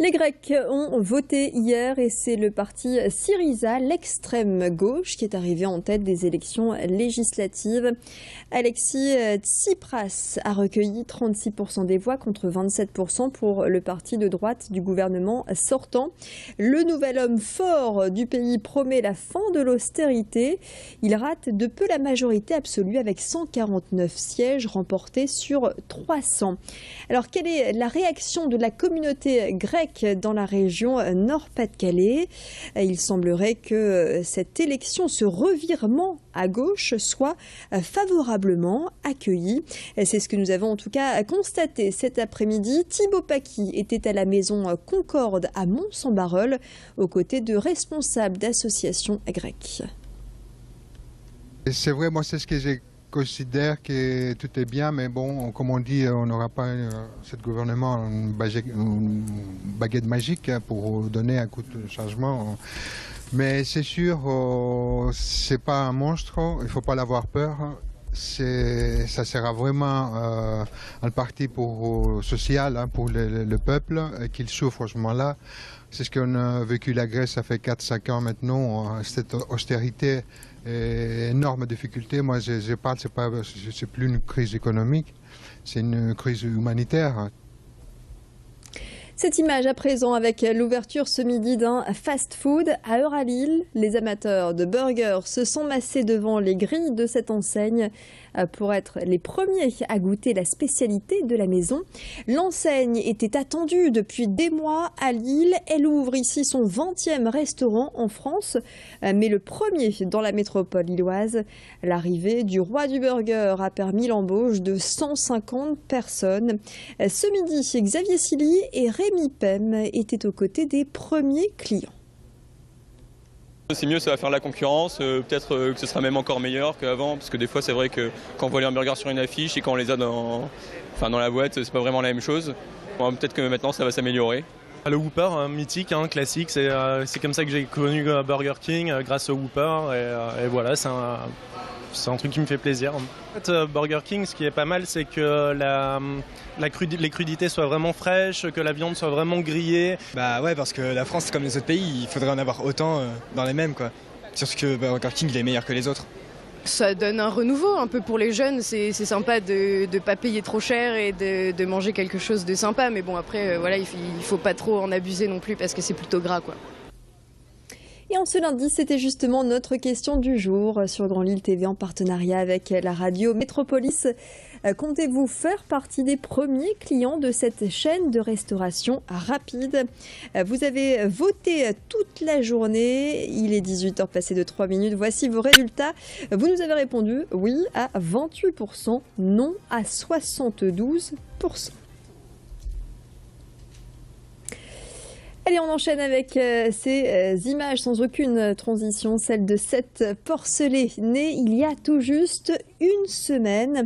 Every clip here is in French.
Les Grecs ont voté hier et c'est le parti Syriza, l'extrême gauche, qui est arrivé en tête des élections législatives. Alexis Tsipras a recueilli 36% des voix contre 27% pour le parti de droite du gouvernement sortant. Le nouvel homme fort du pays promet la fin de l'austérité. Il rate de peu la majorité absolue avec 149 sièges remportés sur 300. Alors quelle est la réaction de la communauté grecque dans la région Nord-Pas-de-Calais? Il semblerait que cette élection, ce revirement à gauche, soit favorablement accueilli. C'est ce que nous avons en tout cas constaté cet après-midi. Thibaut Paqui était à la maison Concorde à Mons-en-Barœul aux côtés de responsables d'associations grecques. C'est vrai, moi c'est ce que j'ai considère que tout est bien, mais bon, comme on dit, on n'aura pas ce gouvernement une baguette magique pour donner un coup de changement. Mais c'est sûr, c'est pas un monstre, il ne faut pas l'avoir peur. Ça sera vraiment un parti social pour le peuple qu'il souffre à ce moment-là. C'est ce qu'on a vécu la Grèce, ça fait 4-5 ans maintenant, cette austérité. Énorme difficulté. Moi, je parle, c'est plus une crise économique, c'est une crise humanitaire. Cette image à présent avec l'ouverture ce midi d'un fast-food à Euralille. Les amateurs de burgers se sont massés devant les grilles de cette enseigne pour être les premiers à goûter la spécialité de la maison. L'enseigne était attendue depuis des mois à Lille. Elle ouvre ici son 20e restaurant en France, mais le premier dans la métropole lilloise. L'arrivée du roi du burger a permis l'embauche de 150 personnes. Ce midi, Xavier Silly et Rémi Pem étaient aux côtés des premiers clients. C'est mieux, ça va faire la concurrence, peut-être que ce sera même encore meilleur qu'avant, parce que des fois c'est vrai que quand on voit les hamburgers sur une affiche et quand on les a dans la boîte, c'est pas vraiment la même chose. Bon, peut-être que maintenant ça va s'améliorer. Le Whopper, mythique, classique, c'est comme ça que j'ai connu Burger King, grâce au Whopper, et voilà, c'est un truc qui me fait plaisir. En fait, Burger King, ce qui est pas mal, c'est que les crudités soient vraiment fraîches, que la viande soit vraiment grillée. Bah ouais, parce que la France, c'est comme les autres pays, il faudrait en avoir autant dans les mêmes, quoi. Surtout que Burger King, il est meilleur que les autres. Ça donne un renouveau un peu pour les jeunes, c'est sympa de ne pas payer trop cher et de manger quelque chose de sympa. Mais bon, après, voilà, il faut pas trop en abuser non plus parce que c'est plutôt gras, quoi. Et en ce lundi, c'était justement notre question du jour sur Grand Lille TV en partenariat avec la radio Métropolis. Comptez-vous faire partie des premiers clients de cette chaîne de restauration rapide? Vous avez voté toute la journée. Il est 18h passé de 3 minutes. Voici vos résultats. Vous nous avez répondu oui à 28%, non à 72%. Allez, on enchaîne avec ces images sans aucune transition, celle de cette porcelée née il y a tout juste une semaine.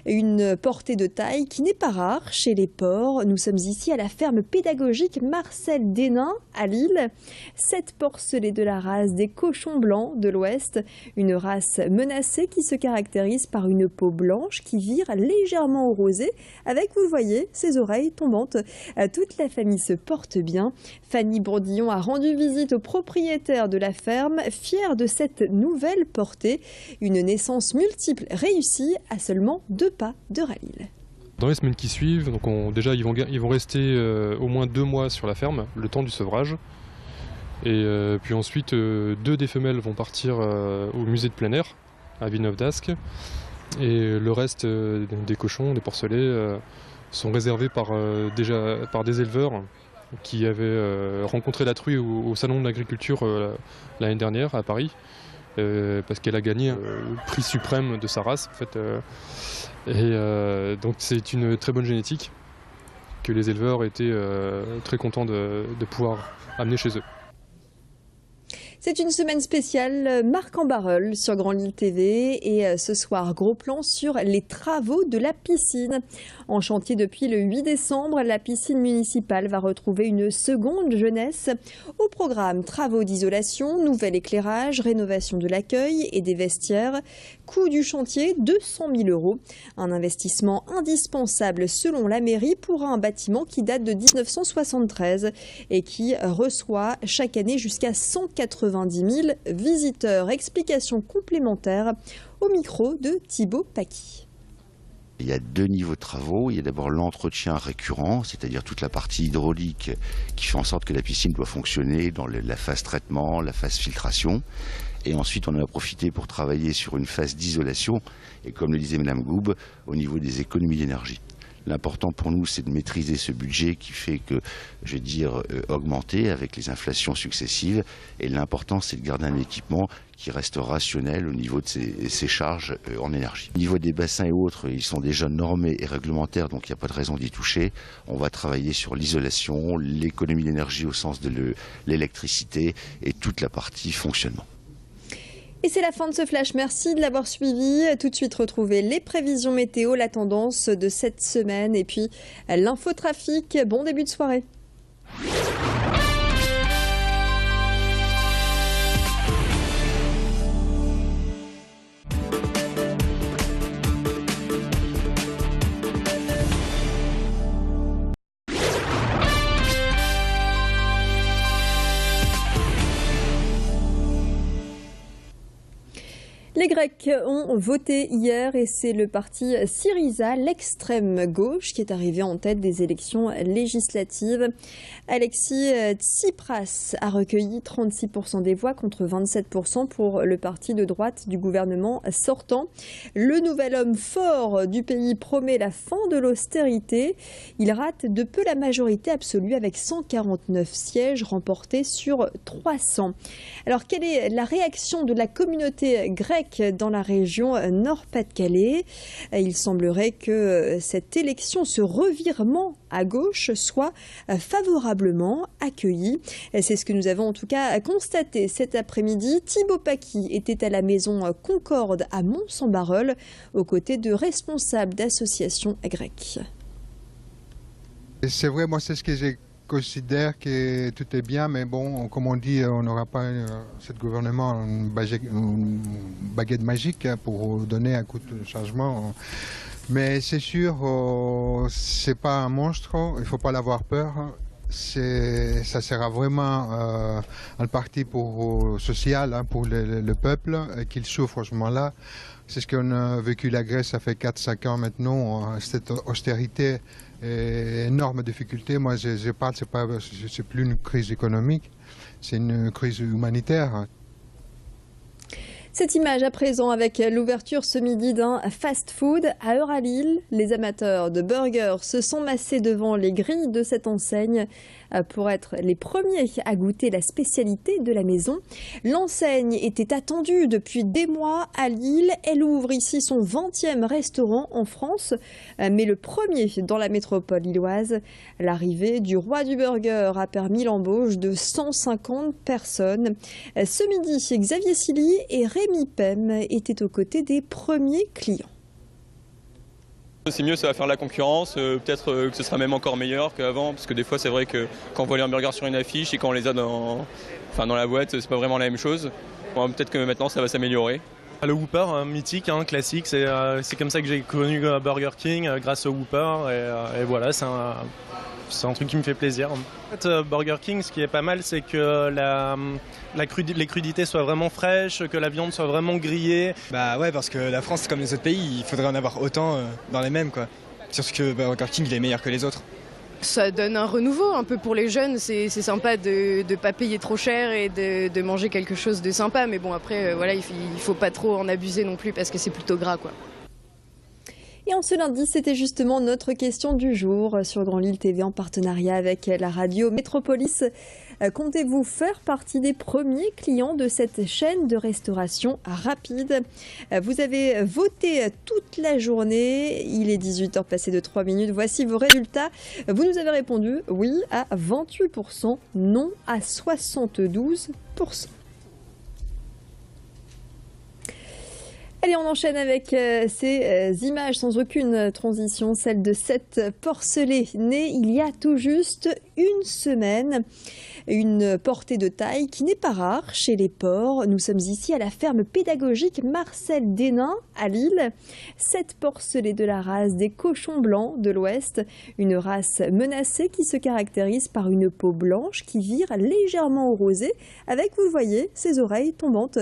Une portée de taille qui n'est pas rare chez les porcs. Nous sommes ici à la ferme pédagogique Marcel Dénin à Lille. Cette porcelée de la race des cochons blancs de l'Ouest, une race menacée qui se caractérise par une peau blanche qui vire légèrement au rosé avec, vous le voyez, ses oreilles tombantes. Toute la famille se porte bien. Fanny Bourdillon a rendu visite au propriétaire de la ferme, fière de cette nouvelle portée. Une naissance multiple réussie à seulement 2 pas de Ralil. Dans les semaines qui suivent, donc déjà ils vont rester au moins 2 mois sur la ferme, le temps du sevrage. Et puis ensuite, 2 des femelles vont partir au musée de plein air à Villeneuve d'Ascq. Et le reste des cochons, des porcelets, sont réservés par des éleveurs qui avaient rencontré la truie au salon de l'agriculture l'année dernière à Paris. Parce qu'elle a gagné le prix suprême de sa race en fait. Donc c'est une très bonne génétique que les éleveurs étaient très contents de pouvoir amener chez eux. C'est une semaine spéciale Marc en Barœul sur Grand Lille TV et ce soir, gros plan sur les travaux de la piscine. En chantier depuis le 8 décembre, la piscine municipale va retrouver une seconde jeunesse. Au programme, travaux d'isolation, nouvel éclairage, rénovation de l'accueil et des vestiaires. Coût du chantier, 200 000 €. Un investissement indispensable selon la mairie pour un bâtiment qui date de 1973 et qui reçoit chaque année jusqu'à 190 000 visiteurs. Explication complémentaire au micro de Thibaut Paquis. Il y a deux niveaux de travaux. Il y a d'abord l'entretien récurrent, c'est-à-dire toute la partie hydraulique qui fait en sorte que la piscine doit fonctionner dans la phase traitement, la phase filtration. Et ensuite, on en a profité pour travailler sur une phase d'isolation et, comme le disait Madame Goub, au niveau des économies d'énergie. L'important pour nous, c'est de maîtriser ce budget qui fait que, je vais dire, augmenter avec les inflations successives. Et l'important, c'est de garder un équipement qui reste rationnel au niveau de ses charges en énergie. Au niveau des bassins et autres, ils sont déjà normés et réglementaires, donc il n'y a pas de raison d'y toucher. On va travailler sur l'isolation, l'économie d'énergie au sens de l'électricité et toute la partie fonctionnement. Et c'est la fin de ce flash. Merci de l'avoir suivi. Tout de suite, retrouvez les prévisions météo, la tendance de cette semaine et puis l'infotrafic. Bon début de soirée. Les Grecs ont voté hier et c'est le parti Syriza, l'extrême gauche, qui est arrivé en tête des élections législatives. Alexis Tsipras a recueilli 36% des voix contre 27% pour le parti de droite du gouvernement sortant. Le nouvel homme fort du pays promet la fin de l'austérité. Il rate de peu la majorité absolue avec 149 sièges remportés sur 300. Alors, quelle est la réaction de la communauté grecque dans la région Nord-Pas-de-Calais? Il semblerait que cette élection, ce revirement à gauche, soit favorablement accueilli. C'est ce que nous avons en tout cas constaté cet après-midi. Thibaut Paquis était à la maison Concorde à Mons-en-Barœul, aux côtés de responsables d'associations grecques. C'est vrai, moi c'est ce que j'ai considère que tout est bien, mais bon, comme on dit, on n'aura pas ce gouvernement une baguette magique pour donner un coup de changement. Mais c'est sûr, c'est pas un monstre, il faut pas l'avoir peur. Ça sera vraiment un parti social pour le peuple qu'il souffre à ce moment-là. C'est ce qu'on a vécu la Grèce, ça fait 4-5 ans maintenant, cette austérité. Énorme difficulté. Moi, je parle, c'est plus une crise économique, c'est une crise humanitaire. Cette image à présent avec l'ouverture ce midi d'un fast-food à Euralille. Les amateurs de burgers se sont massés devant les grilles de cette enseigne pour être les premiers à goûter la spécialité de la maison. L'enseigne était attendue depuis des mois à Lille. Elle ouvre ici son 20e restaurant en France, mais le premier dans la métropole lilloise. L'arrivée du roi du burger a permis l'embauche de 150 personnes. Ce midi, Xavier Silly et Rémi Pem étaient aux côtés des premiers clients. C'est mieux, ça va faire la concurrence, peut-être que ce sera même encore meilleur qu'avant, parce que des fois c'est vrai que quand on voit les hamburgers sur une affiche et quand on les a dans la boîte, c'est pas vraiment la même chose. Bon, peut-être que maintenant ça va s'améliorer. Le Whopper, mythique, classique, c'est comme ça que j'ai connu Burger King, grâce au Whopper, et voilà, c'est un truc qui me fait plaisir. En fait, Burger King, ce qui est pas mal, c'est que les crudités soient vraiment fraîches, que la viande soit vraiment grillée. Bah ouais, parce que la France, c'est comme les autres pays, il faudrait en avoir autant dans les mêmes, quoi. Surtout que Burger King, il est meilleur que les autres. Ça donne un renouveau un peu pour les jeunes, c'est sympa de ne pas payer trop cher et de manger quelque chose de sympa, mais bon après, voilà, il faut pas trop en abuser non plus parce que c'est plutôt gras, quoi. Et en ce lundi, c'était justement notre question du jour sur Grand Lille TV en partenariat avec la radio Métropolis. Comptez-vous faire partie des premiers clients de cette chaîne de restauration rapide? Vous avez voté toute la journée. Il est 18h passé de 3 minutes. Voici vos résultats. Vous nous avez répondu oui à 28%, non à 72%. Allez, on enchaîne avec ces images sans aucune transition, celle de cette porcelée née il y a tout juste une semaine. Une portée de taille qui n'est pas rare chez les porcs. Nous sommes ici à la ferme pédagogique Marcel Denain à Lille. Cette porcelée de la race des cochons blancs de l'Ouest, une race menacée qui se caractérise par une peau blanche qui vire légèrement au rosé avec, vous le voyez, ses oreilles tombantes.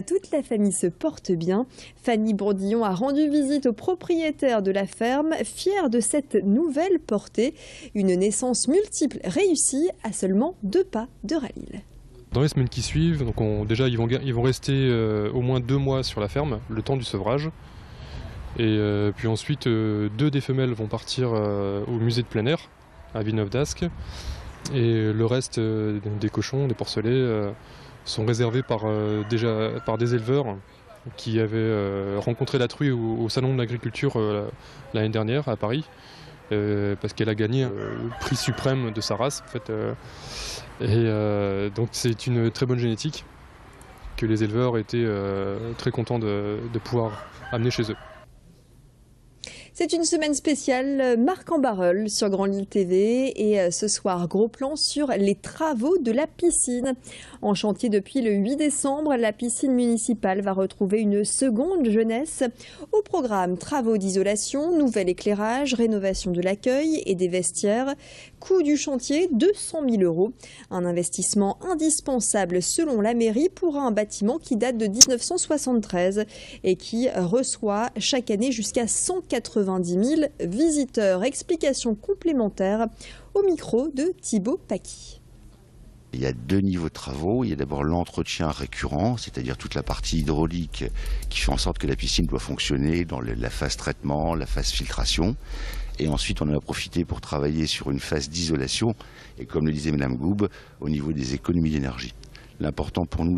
Toute la famille se porte bien. Fanny Bourdillon a rendu visite au propriétaire de la ferme, fière de cette nouvelle portée. Une naissance multiple réussie à seulement 2 pas de Ralil. Dans les semaines qui suivent, donc déjà ils vont rester au moins 2 mois sur la ferme, le temps du sevrage. Et puis ensuite, 2 des femelles vont partir au musée de plein air, à Villeneuve d'Ascq. Et le reste des cochons, des porcelets, sont réservés par des éleveurs qui avaient rencontré la truie au salon de l'agriculture l'année dernière à Paris. Parce qu'elle a gagné le prix suprême de sa race en fait. Donc c'est une très bonne génétique que les éleveurs étaient très contents de pouvoir amener chez eux. C'est une semaine spéciale Marc en Barœul sur Grand Lille TV et ce soir, gros plan sur les travaux de la piscine. En chantier depuis le 8 décembre, la piscine municipale va retrouver une seconde jeunesse. Au programme, travaux d'isolation, nouvel éclairage, rénovation de l'accueil et des vestiaires. Coût du chantier, 200 000 €. Un investissement indispensable selon la mairie pour un bâtiment qui date de 1973 et qui reçoit chaque année jusqu'à 190 000 visiteurs. Explication complémentaire au micro de Thibaut Paquis. Il y a 2 niveaux de travaux. Il y a d'abord l'entretien récurrent, c'est-à-dire toute la partie hydraulique qui fait en sorte que la piscine doit fonctionner dans la phase traitement, la phase filtration. Et ensuite, on en a profité pour travailler sur une phase d'isolation et, comme le disait Madame Goub, au niveau des économies d'énergie. L'important pour nous,